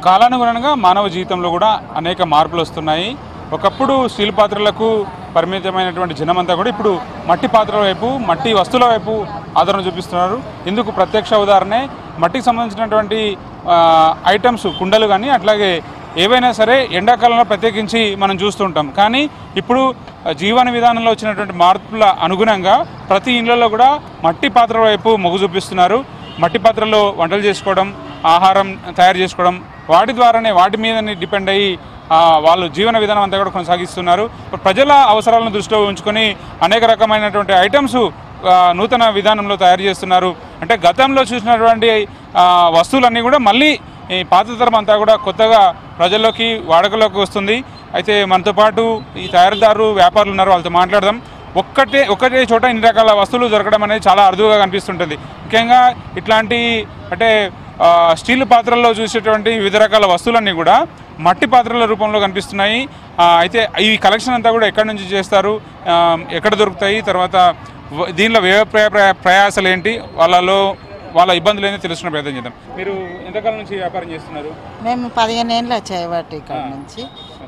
కాలానుగుణంగా మానవ జీవితంలో కూడా అనేక మార్పులు వస్తున్నాయి. ఒకప్పుడు స్టీల్ పాత్రలకు పరిమితమైనటువంటి జనమంతా కూడా ఇప్పుడు మట్టి పాత్రల వైపు, మట్టి వస్తువుల వైపు ఆదరణ చూపిస్తున్నారు. ఇందుకు ప్రత్యక్ష ఉదాహరణే మట్టికి సంబంధించినటువంటి ఐటమ్స్, కుండలు కానీ అట్లాగే ఏవైనా సరే ఎండాకాలంలో ప్రత్యేకించి మనం చూస్తుంటాం. కానీ ఇప్పుడు జీవన విధానంలో వచ్చినటువంటి మార్పుల అనుగుణంగా ప్రతి ఇళ్లలో కూడా మట్టి పాత్రల వైపు మొగ్గు చూపిస్తున్నారు. మట్టి పాత్రలో వంటలు చేసుకోవడం, ఆహారం తయారు చేసుకోవడం, వాటి ద్వారానే వాటి మీదనే డిపెండ్ అయ్యి వాళ్ళు జీవన విధానం అంతా కూడా కొనసాగిస్తున్నారు. ప్రజల అవసరాలను దృష్టిలో ఉంచుకొని అనేక రకమైనటువంటి ఐటమ్స్ నూతన విధానంలో తయారు చేస్తున్నారు. అంటే గతంలో చూసినటువంటి వస్తువులన్నీ కూడా మళ్ళీ ఈ పాత తరం అంతా కూడా కొత్తగా ప్రజల్లోకి వాడుకలోకి వస్తుంది. అయితే మనతో పాటు ఈ తయారీదారు వ్యాపారులు ఉన్నారు, వాళ్ళతో మాట్లాడదాం. ఒక్కటే చోట ఇన్ని రకాల వస్తువులు దొరకడం అనేది చాలా అరుదుగా కనిపిస్తుంటుంది. ముఖ్యంగా ఇట్లాంటి అంటే స్టీల్ పాత్రల్లో చూసేటువంటి వివిధ రకాల వస్తువులన్నీ కూడా మట్టి పాత్రల రూపంలో కనిపిస్తున్నాయి. అయితే ఈ కలెక్షన్ అంతా కూడా ఎక్కడి నుంచి చేస్తారు, ఎక్కడ దొరుకుతాయి, తర్వాత దీనిలో ప్రయాసాలు ఏంటి, వాళ్ళ ఇబ్బందులు ఏంటి తెలుసుకునే ప్రయత్నం చేద్దాం. మీరు ఎంతకాలం నుంచి వ్యాపారం చేస్తున్నారు? మేము 15 ఏళ్ళు వచ్చాయి వాటి ఇక్కడ నుంచి.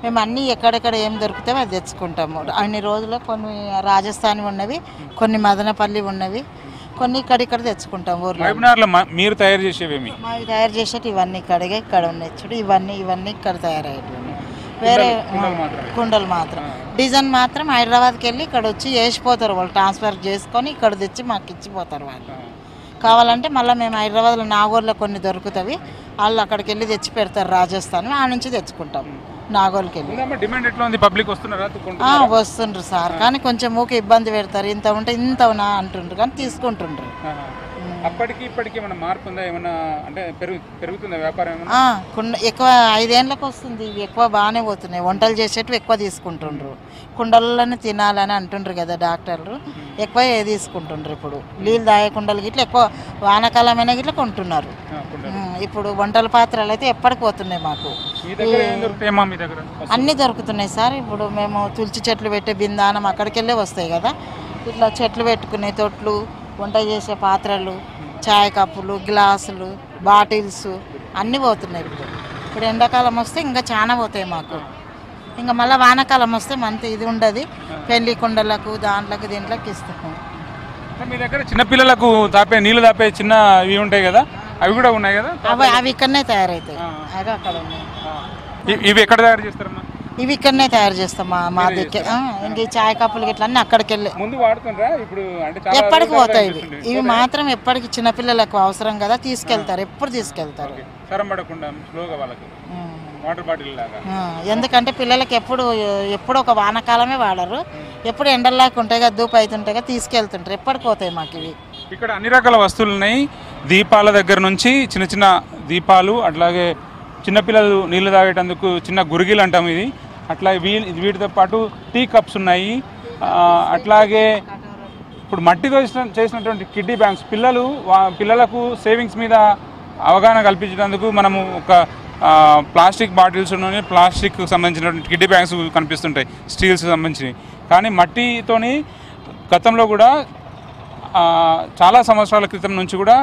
మేము అన్నీ ఎక్కడెక్కడ ఏం దొరుకుతామో అది తెచ్చుకుంటాము. అన్ని రోజుల్లో కొన్ని రాజస్థాన్ ఉన్నవి, కొన్ని మదనపల్లి ఉన్నవి, కొన్ని ఇక్కడిక్కడ తెచ్చుకుంటాం. ఊర్లో మీరు తయారు చేసేవేమి? మావి తయారు చేసేటి ఇవన్నీ ఇక్కడిగా ఇక్కడ ఉన్నాయి చూడు. ఇవన్నీ ఇక్కడ తయారయ్యేటివి. వేరే కుండలు మాత్రం డిజైన్ మాత్రం హైదరాబాద్కి వెళ్ళి ఇక్కడ వచ్చి వేసిపోతారు వాళ్ళు. ట్రాన్స్ఫర్ చేసుకొని ఇక్కడ తెచ్చి మాకు ఇచ్చిపోతారు వాళ్ళు. కావాలంటే మళ్ళీ మేము హైదరాబాద్లో నాగోర్లో కొన్ని దొరుకుతాయి, వాళ్ళు అక్కడికి వెళ్ళి తెచ్చి పెడతారు రాజస్థాన్, ఆ నుంచి తెచ్చుకుంటాం. నాగోల్కి వెళ్ళి డిమాండ్ ఎట్లా ఉంది? పబ్లిక్ వస్తున్నారా? వస్తుండ్రు సార్, కానీ కొంచెం ఊకే ఇబ్బంది పెడతారు. ఇంత ఉంటే ఇంత ఉన్నా అంటుండ్రు, కానీ తీసుకుంటుండ్రు. అప్పటికి ఇప్పటికి ఏమైనా మార్పు ఉందా? ఏమన్నా అంటే పెరుగుతుందా వ్యాపారం? ఎక్కువ 5 ఏళ్ళకి వస్తుంది. ఇవి ఎక్కువ బాగానే పోతున్నాయి. వంటలు చేసేటివి ఎక్కువ తీసుకుంటుండ్రు. కుండలలోనే తినాలని అంటుండ్రు కదా డాక్టర్లు, ఎక్కువ తీసుకుంటుండ్రు. ఇప్పుడు నీళ్ళు తాగే కుండలు గిట్ల ఎక్కువ వానాకాలమైన గిట్ల కొంటున్నారు. ఇప్పుడు వంటల పాత్రలు అయితే ఎప్పటికి పోతున్నాయి. మాకు అన్నీ దొరుకుతున్నాయి సార్. ఇప్పుడు మేము తులసి చెట్లు పెట్టే బిందానం అక్కడికి వెళ్ళే వస్తాయి కదా, ఇట్లా చెట్లు పెట్టుకునే తొట్లు, వంట చేసే పాత్రలు, చాయ్ కప్పులు, గ్లాసులు, బాటిల్స్ అన్నీ పోతున్నాయి. ఇప్పుడు ఎండాకాలం వస్తే ఇంకా చాలా పోతాయి మాకు. ఇంకా మళ్ళీ వానాకాలం వస్తే మంత ఇది ఉండదు. పెళ్లి కుండలకు దీంట్లోకి ఇస్తాము. మీ దగ్గర చిన్నపిల్లలకు నీళ్ళు తాపే చిన్న ఇవి ఉంటాయి కదా, అవి కూడా ఉన్నాయి కదా? అవి ఇక్కడనే తయారవుతాయి. అవి అక్కడ ఉన్నాయి. ఇవి ఎక్కడ తయారు చేస్తారమ్మా? ఇవి ఇక్కడనే తయారు చేస్తాం మా దగ్గర. ఇంక చాయ్ కప్పులు గిట్ల అన్నీ అక్కడికి వెళ్ళి ఎప్పటికి పోతాయి. ఇవి మాత్రం ఎప్పటికి చిన్నపిల్లలకు అవసరం కదా, తీసుకెళ్తారు. ఎప్పుడు తీసుకెళ్తారు. ఎందుకంటే పిల్లలకి ఎప్పుడు ఒక వానకాలమే వాడరు, ఎప్పుడు ఎండల్లాగా ఉంటాయి కదా, దూపు అవుతుంటాయి కదా, తీసుకెళ్తుంటారు. ఎప్పటికి పోతాయి మాకు ఇవి. ఇక్కడ అన్ని రకాల వస్తువులు ఉన్నాయి. దీపాల దగ్గర నుంచి చిన్న చిన్న దీపాలు, అట్లాగే చిన్నపిల్లలు నీళ్లు తాగేటందుకు చిన్న గురిగిలు అంటాం ఇది. అట్లా వీటితో పాటు టీ కప్స్ ఉన్నాయి. అట్లాగే ఇప్పుడు మట్టితో చేసినటువంటి కిడ్డీ బ్యాంక్స్, పిల్లలకు సేవింగ్స్ మీద అవగాహన కల్పించేందుకు మనము ఒక ప్లాస్టిక్ బాటిల్స్, ప్లాస్టిక్ సంబంధించినటువంటి కిడ్డీ బ్యాంక్స్ కనిపిస్తుంటాయి, స్టీల్స్ సంబంధించినవి. కానీ మట్టితోని గతంలో కూడా చాలా సంవత్సరాల క్రితం నుంచి కూడా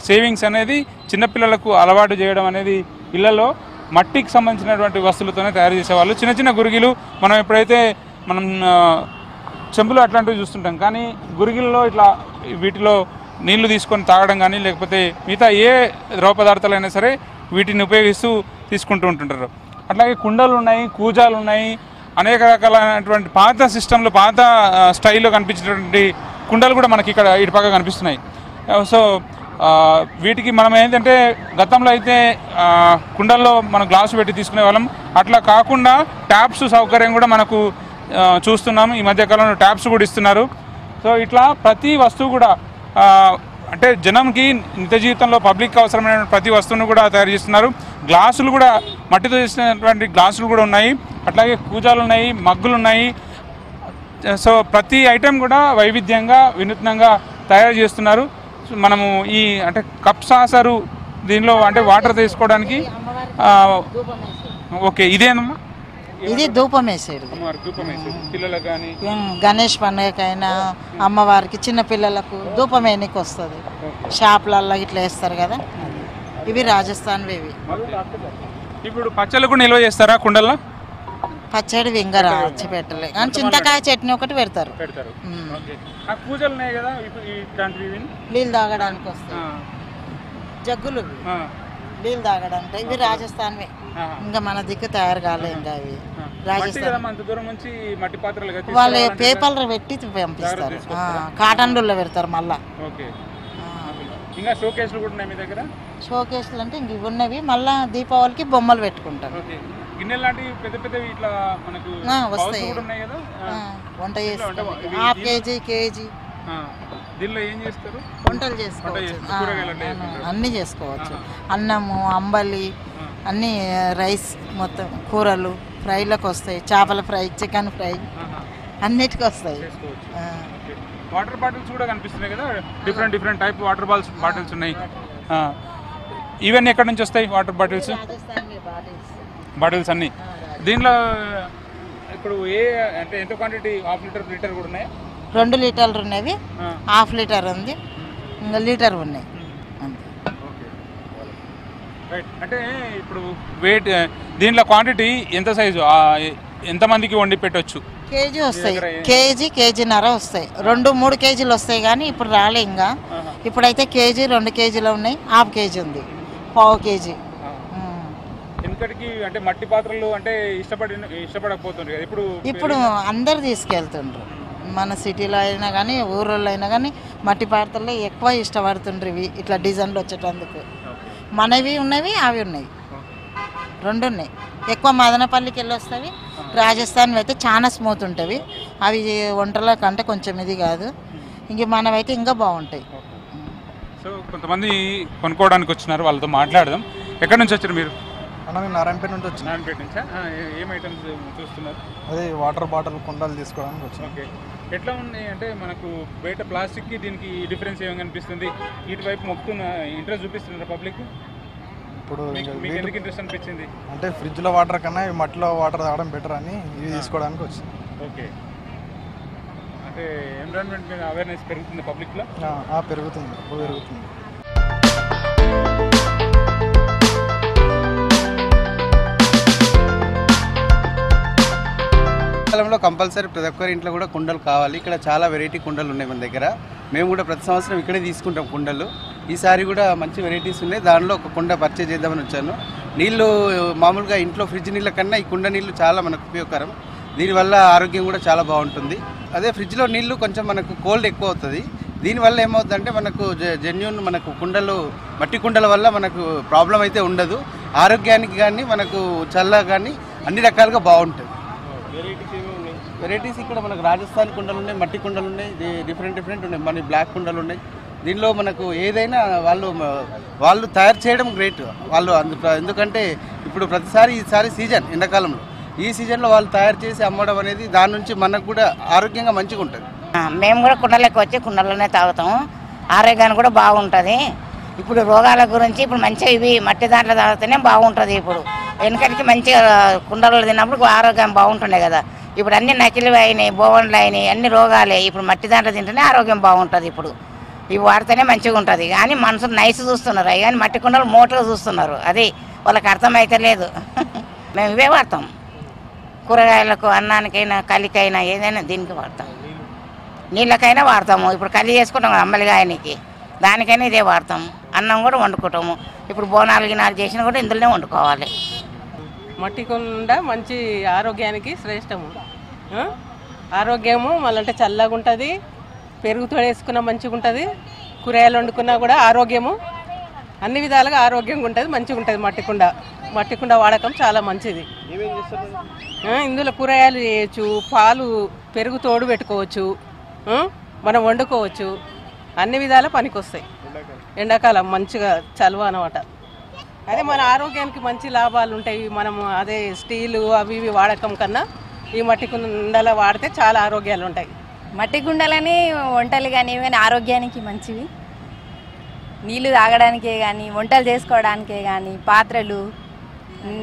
సేవింగ్స్ అనేది చిన్నపిల్లలకు అలవాటు చేయడం అనేది ఇళ్లలో మట్టికి సంబంధించినటువంటి వస్తువులతోనే తయారు చేసేవాళ్ళు. చిన్న చిన్న గురిగిలు మనం ఎప్పుడైతే చెంబులు అట్లాంటివి చూస్తుంటాం, కానీ గురిగిల్లో వీటిలో నీళ్లు తీసుకొని తాగడం కానీ లేకపోతే మిగతా ఏ ద్రవ పదార్థాలైనా సరే వీటిని ఉపయోగిస్తూ తీసుకుంటూ ఉంటుంటారు. అట్లాగే కుండలు ఉన్నాయి, కూజాలు ఉన్నాయి, అనేక రకాలైనటువంటి పాత సిస్టంలో పాత స్టైల్లో కనిపించేటువంటి కుండలు కూడా మనకి ఇక్కడ ఇటు పక్క కనిపిస్తున్నాయి. సో వీటికి మనం ఏంటంటే గతంలో అయితే కుండల్లో మనం గ్లాసు పెట్టి తీసుకునే వాళ్ళం, అట్లా కాకుండా ట్యాప్స్ సౌకర్యం కూడా మనకు చూస్తున్నాం. ఈ మధ్యకాలంలో ట్యాప్స్ కూడా ఇస్తున్నారు. సో ఇట్లా ప్రతి వస్తువు కూడా అంటే జనంకి నిత్య జీవితంలో పబ్లిక్ అవసరమైన ప్రతి వస్తువును కూడా తయారు చేస్తున్నారు. గ్లాసులు కూడా మట్టితో చేసినటువంటి గ్లాసులు కూడా ఉన్నాయి, అట్లాగే కూజాలు ఉన్నాయి, మగ్గులు ఉన్నాయి. సో ప్రతి ఐటెం కూడా వైవిధ్యంగా వినూత్నంగా తయారు చేస్తున్నారు. మనము ఈ అంటే కప్ సాసరు దీనిలో అంటే వాటర్ తీసుకోవడానికి ఓకే, ఇదేనమ్మా? ఇది ధూపం వేసేది. గణేష్ పండుగకైనా అమ్మవారికి, చిన్న పిల్లలకు ధూపం వేయనికి వస్తుంది. షాపులలో ఇట్లా వేస్తారు కదా, ఇవి రాజస్థాన్. ఇవి ఇప్పుడు పచ్చళ్ళు కూడా నిల్వ చేస్తారా కుండల్లో? పచ్చడి వింగరా వచ్చి పెట్టలే కానీ చింతకాయ చట్నీ ఒకటి పెడతారు. పూజలు ఉన్నాయి కదా ఇట్లాంటివి, నీళ్ళు తాగడానికి వస్తాయి జగ్గులు, నీళ్ళు తాగడానికి. ఇవి రాజస్థాన్వి, ఇంకా మన దిక్కు తయారు కాలే. ఇంకా అవి రాజస్థాన్ వాళ్ళు పేపర్లు పెట్టి పంపిస్తారు, కాటన్లలో పెడతారు. మళ్ళా షోకేస్లు అంటే ఇంక ఇవి ఉన్నవి. మళ్ళా దీపావళికి బొమ్మలు పెట్టుకుంటారు. వస్తాయి వంట చేస్తారు. హాఫ్ కేజీ కేజీ వంటలు చేసుకోవచ్చు, అన్నీ చేసుకోవచ్చు. అన్నము, అంబలి, అన్నీ రైస్, మొత్తం కూరలు ఫ్రైలకు వస్తాయి. చేపల ఫ్రై, చికెన్ ఫ్రై అన్నిటికీ వస్తాయి. వాటర్ బాటిల్స్ కూడా కనిపిస్తున్నాయి కదా, డిఫరెంట్ టైప్ వాటర్ బాటిల్స్ ఉన్నాయి. ఇవన్నీ ఎక్కడి నుంచి వస్తాయి వాటర్ బాటిల్స్? బాటిల్స్ అన్నీ. దీనిలో ఇప్పుడు అంటే ఎంత క్వాంటిటీ? హాఫ్ లీటర్ కూడా ఉన్నాయి, 2 లీటర్లు ఉన్నవి, హాఫ్ లీటర్ ఉంది, ఇంకా లీటర్ ఉన్నాయి. అంటే ఇప్పుడు వెయిట్ దీంట్లో క్వాంటిటీ ఎంత సైజు, ఎంతమందికి వండి పెట్టవచ్చు? కేజీ వస్తాయి, కేజీన్నర వస్తాయి. 2-3 కేజీలు వస్తాయి కానీ ఇప్పుడు రాలే ఇంకా. ఇప్పుడైతే కేజీ, 2 కేజీలు ఉన్నాయి, హాఫ్ కేజీ ఉంది, పావు కేజీ. ఎందుకటికి అంటే మట్టి పాత్రలు అంటే ఇష్టపడకపోతుంది కదా ఇప్పుడు అందరు తీసుకెళ్తుండ్రు. మన సిటీలో అయినా కానీ ఊళ్ళో అయినా కానీ మట్టి పాత్రలే ఎక్కువ ఇష్టపడుతుండ్రు. ఇవి ఇట్లా డిజైన్లు వచ్చేటందుకు మనవి ఉన్నవి, అవి ఉన్నాయి, 2 ఉన్నాయి. ఎక్కువ మదనపల్లికి వెళ్ళి వస్తాయి. రాజస్థాన్ అయితే చాలా స్మూత్ ఉంటుంది. అవి వంటల కంటే కొంచెం ఇది కాదు, ఇంక మనవైతే ఇంకా బాగుంటాయి. సో కొంతమంది కొనుక్కోవడానికి వచ్చినారు, వాళ్ళతో మాట్లాడదాం. ఎక్కడి నుంచి వచ్చారు మీరు? మేము నారాయణపేట నుంచి వచ్చాం. నారాయణపేట నుంచా? ఏం ఐటమ్స్ చూస్తున్నారు? అదే వాటర్ బాటిల్ కుండలు తీసుకోవడానికి వచ్చాం. ఓకే, ఎట్లా ఉన్నాయి అంటే మనకు బయట ప్లాస్టిక్కి దీనికి డిఫరెన్స్ ఏమి కనిపిస్తుంది? ఇటువైపు మొక్కుతున్న ఇంట్రెస్ట్ చూపిస్తున్నారు పబ్లిక్. ఇప్పుడు మీకు ఎందుకు ఇంట్రెస్ట్ అనిపించింది? అంటే ఫ్రిడ్జ్లో వాటర్ కన్నా మట్టిలో వాటర్ తాగడం బెటర్ అని ఇవి తీసుకోవడానికి వచ్చింది. ఓకే, అంటే ఎన్విరాన్మెంట్ మీద అవేర్నెస్ పెరుగుతుంది పబ్లిక్లో? పెరుగుతుంది, ఇప్పుడు పెరుగుతుంది. కాలంలో కంపల్సరీ ప్రతి ఒక్కరి ఇంట్లో కూడా కుండలు కావాలి. ఇక్కడ చాలా వెరైటీ కుండలు ఉన్నాయి మన దగ్గర. మేము కూడా ప్రతి సంవత్సరం ఇక్కడే తీసుకుంటాం కుండలు. ఈసారి కూడా మంచి వెరైటీస్ ఉన్నాయి, దానిలో ఒక కుండ పర్చేజ్ చేద్దామని వచ్చాను. నీళ్ళు మామూలుగా ఇంట్లో ఫ్రిడ్జ్ నీళ్ళ కన్నా ఈ కుండ నీళ్ళు చాలా మనకు ఉపయోగకరం. దీనివల్ల ఆరోగ్యం కూడా చాలా బాగుంటుంది. అదే ఫ్రిడ్జ్లో నీళ్ళు కొంచెం మనకు కోల్డ్ ఎక్కువ అవుతుంది. దీనివల్ల ఏమవుతుందంటే మనకు జెన్యూన్ మనకు కుండలు, మట్టి కుండల వల్ల మనకు ప్రాబ్లం అయితే ఉండదు. ఆరోగ్యానికి కానీ మనకు చల్ల కానీ అన్ని రకాలుగా బాగుంటుంది. వెరైటీస్ ఇక్కడ మనకు రాజస్థాన్ కుండలు ఉన్నాయి, మట్టి కుండలు ఉన్నాయి, డిఫరెంట్ ఉన్నాయి. మన బ్లాక్ కుండలు ఉన్నాయి. దీనిలో మనకు ఏదైనా వాళ్ళు తయారు చేయడం గ్రేట్. వాళ్ళు ఎందుకంటే ఇప్పుడు ఈసారి సీజన్ ఎండాకాలంలో, ఈ సీజన్లో వాళ్ళు తయారు చేసి అమ్మడం అనేది దాని నుంచి మనకు కూడా ఆరోగ్యంగా మంచిగా ఉంటుంది. మేము కూడా కుండలోకి వచ్చి కుండలోనే తాగుతాము, ఆరోగ్యానికి కూడా బాగుంటుంది. ఇప్పుడు రోగాల గురించి ఇప్పుడు మంచిగా ఇవి మట్టి దాంట్లో తాగితేనే బాగుంటుంది. ఇప్పుడు వెనకటికి మంచిగా కుండలు తిన్నప్పుడు ఆరోగ్యం బాగుంటుండే కదా. ఇప్పుడు అన్ని నకిలీ అయినాయి, బోవన్లు అయినాయి, అన్ని రోగాలే. ఇప్పుడు మట్టి దాంట్లో తింటేనే ఆరోగ్యం బాగుంటుంది. ఇప్పుడు ఇవి వాడితేనే మంచిగా ఉంటుంది. కానీ మనుషులు నైస్ చూస్తున్నారు, అవి కానీ మట్టి కుండలు మోటలు చూస్తున్నారు. అది వాళ్ళకి అర్థమైతే లేదు. మేము ఇవే వాడతాం, కూరగాయలకు, అన్నానికైనా, కలికైనా, ఏదైనా దీనికి వాడతాం. నీళ్ళకైనా వాడతాము. ఇప్పుడు కలి చేసుకుంటాం అంబలిగాయనికి, దానికైనా ఇదే వాడతాం. అన్నం కూడా వండుకుంటాము. ఇప్పుడు బోనాలు గినాలు చేసినా కూడా ఇందులోనే వండుకోవాలి. మట్టి కుండ మంచి ఆరోగ్యానికి శ్రేష్టము. ఆరోగ్యము మళ్ళీ చల్లగా ఉంటుంది, పెరుగుతో వేసుకున్నా మంచిగా ఉంటుంది, కూరగాయలు వండుకున్నా కూడా ఆరోగ్యము అన్ని విధాలుగా ఆరోగ్యంగా ఉంటుంది, మంచిగా ఉంటుంది. మట్టి కుండ వాడకం చాలా మంచిది. ఇందులో కూరగాయలు చేయొచ్చు, పాలు, పెరుగు తోడు పెట్టుకోవచ్చు, మనం వండుకోవచ్చు, అన్ని విధాల పనికొస్తాయి. ఎండాకాలం మంచిగా చలువ అన్నమాట. అదే మన ఆరోగ్యానికి మంచి లాభాలు ఉంటాయి. మనము అదే స్టీలు అవి ఇవి వాడకం కన్నా ఈ మట్టి కుండల వాడితే చాలా ఆరోగ్యాలు ఉంటాయి. మట్టి కుండలని వంటలు కానీ ఏమైనా ఆరోగ్యానికి మంచివి. నీళ్ళు తాగడానికే కానీ, వంటలు చేసుకోవడానికే కానీ, పాత్రలు,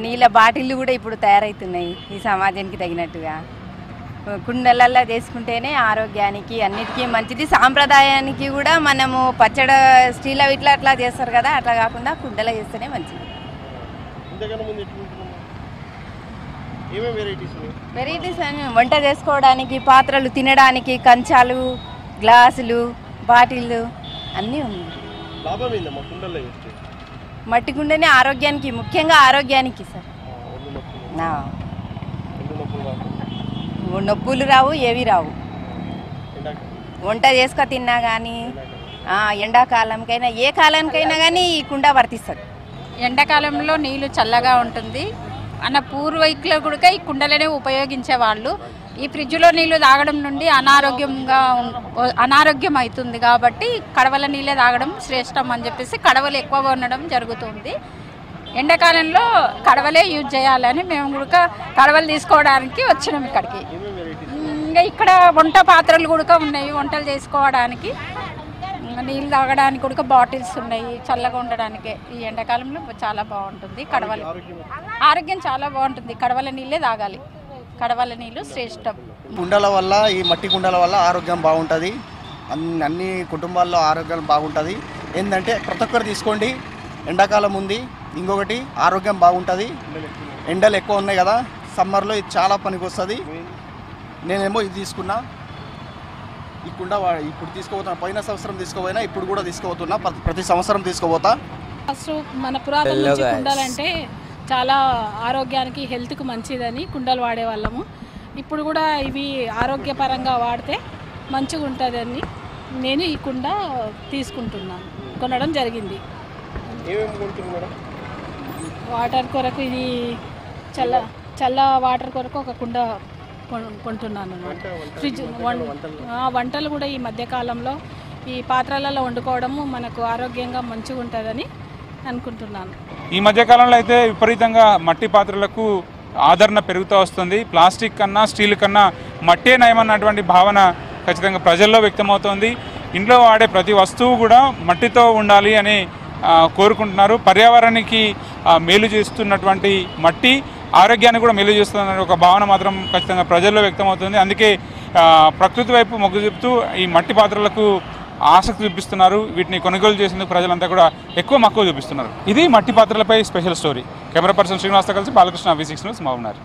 నీళ్ళ బాటిళ్ళు కూడా ఇప్పుడు తయారవుతున్నాయి ఈ సమాజానికి తగినట్టుగా. కుండలల్లో చేసుకుంటేనే ఆరోగ్యానికి అన్నిటికీ మంచిది. సాంప్రదాయానికి కూడా మనము పచ్చడ స్టీల్ ఇట్లా అట్లా చేస్తారు కదా, అట్లా కాకుండా కుండలో చేస్తేనే మంచిది. వెరైటీస్ అని వంట చేసుకోవడానికి, పాత్రలు తినడానికి, కంచాలు, గ్లాసులు, బాటిళ్ళు అన్నీ ఉన్నాయి. మట్టి కుండనే ఆరోగ్యానికి, ముఖ్యంగా ఆరోగ్యానికి సార్. నొప్పులు రావు, ఏవి రావు. వంట చేసుక తిన్నా కానీ, ఎండాకాలంకైనా ఏ కాలానికైనా కానీ ఈ కుండ వర్తిస్తుంది. ఎండాకాలంలో నీళ్లు చల్లగా ఉంటుంది అన్న పూర్వీకులు కూడా ఈ కుండలనే ఉపయోగించేవాళ్ళు. ఈ ఫ్రిడ్జ్లో నీళ్లు తాగడం నుండి అనారోగ్యం అవుతుంది కాబట్టి కడవల నీళ్ళే తాగడం శ్రేష్టం అని చెప్పేసి కడవలు ఎక్కువగా ఉండడం జరుగుతుంది. ఎండాకాలంలో కడవలే యూజ్ చేయాలని మేము కూడా కడవలు తీసుకోవడానికి వచ్చినాం ఇక్కడికి. ఇంకా ఇక్కడ వంట పాత్రలు కూడా ఉన్నాయి, వంటలు చేసుకోవడానికి, నీళ్ళు తాగడానికి కూడా బాటిల్స్ ఉన్నాయి, చల్లగా ఉండడానికి. ఈ ఎండాకాలంలో చాలా బాగుంటుంది. కడవలు ఆరోగ్యం చాలా బాగుంటుంది. కడవల నీళ్ళే తాగాలి, కడవల నీళ్ళు శ్రేష్టం. కుండల వల్ల, ఈ మట్టి కుండల వల్ల ఆరోగ్యం బాగుంటుంది. అన్ని కుటుంబాల్లో ఆరోగ్యం బాగుంటుంది. ఏంటంటే ప్రతి ఒక్కరు తీసుకోండి, ఎండాకాలం ఉంది. ఇంకొకటి ఆరోగ్యం బాగుంటుంది. ఎండలు ఎక్కువ ఉన్నాయి కదా, సమ్మర్లో ఇది చాలా పనికి వస్తుంది. నేనేమో ఇది తీసుకున్నా, ఈ కుండ ఇప్పుడు తీసుకోబోతున్నా. పోయిన సంవత్సరం తీసుకోపోయినా, ఇప్పుడు కూడా తీసుకోబోతున్నా. ప్రతి సంవత్సరం తీసుకోబోతా. ఫస్ట్ మన పురాతన నుంచి కుండలంటే చాలా ఆరోగ్యానికి, హెల్త్కి మంచిదని కుండలు వాడేవాళ్ళము. ఇప్పుడు కూడా ఇవి ఆరోగ్యపరంగా వాడితే మంచిగా ఉంటుందని నేను ఈ కుండ తీసుకుంటున్నాను, కొనడం జరిగింది. వాటర్ కొరకు ఇది చల్ల వాటర్ కొరకు ఒక కుండ కొంటున్నాను. ఫ్రిడ్జ్ వంటలు కూడా ఈ మధ్యకాలంలో ఈ పాత్రలలో వండుకోవడము మనకు ఆరోగ్యంగా మంచిగా ఉంటుందని అనుకుంటున్నాను. ఈ మధ్యకాలంలో అయితే విపరీతంగా మట్టి పాత్రలకు ఆదరణ పెరుగుతూ వస్తుంది. ప్లాస్టిక్ కన్నా స్టీల్ కన్నా మట్టే నయమన్నటువంటి భావన ఖచ్చితంగా ప్రజల్లో వ్యక్తమవుతోంది. ఇంట్లో వాడే ప్రతి వస్తువు కూడా మట్టితో ఉండాలి అని కోరుకుంటున్నారు. పర్యావరణానికి మేలు చేస్తున్నటువంటి మట్టి ఆరోగ్యాన్ని కూడా మేలు చేస్తున్న ఒక భావన మాత్రం ఖచ్చితంగా ప్రజల్లో వ్యక్తమవుతుంది. అందుకే ప్రకృతి వైపు మొగ్గు చూపుతూ ఈ మట్టి పాత్రలకు ఆసక్తి చూపిస్తున్నారు. వీటిని కొనుగోలు చేసేందుకు ప్రజలంతా కూడా ఎక్కువ మక్కువ చూపిస్తున్నారు. ఇది మట్టి పాత్రలపై స్పెషల్ స్టోరీ. కెమెరా పర్సన్ శ్రీనివాస్తో కలిసి బాలకృష్ణ, V6 న్యూస్, మహబూబ్నగర్.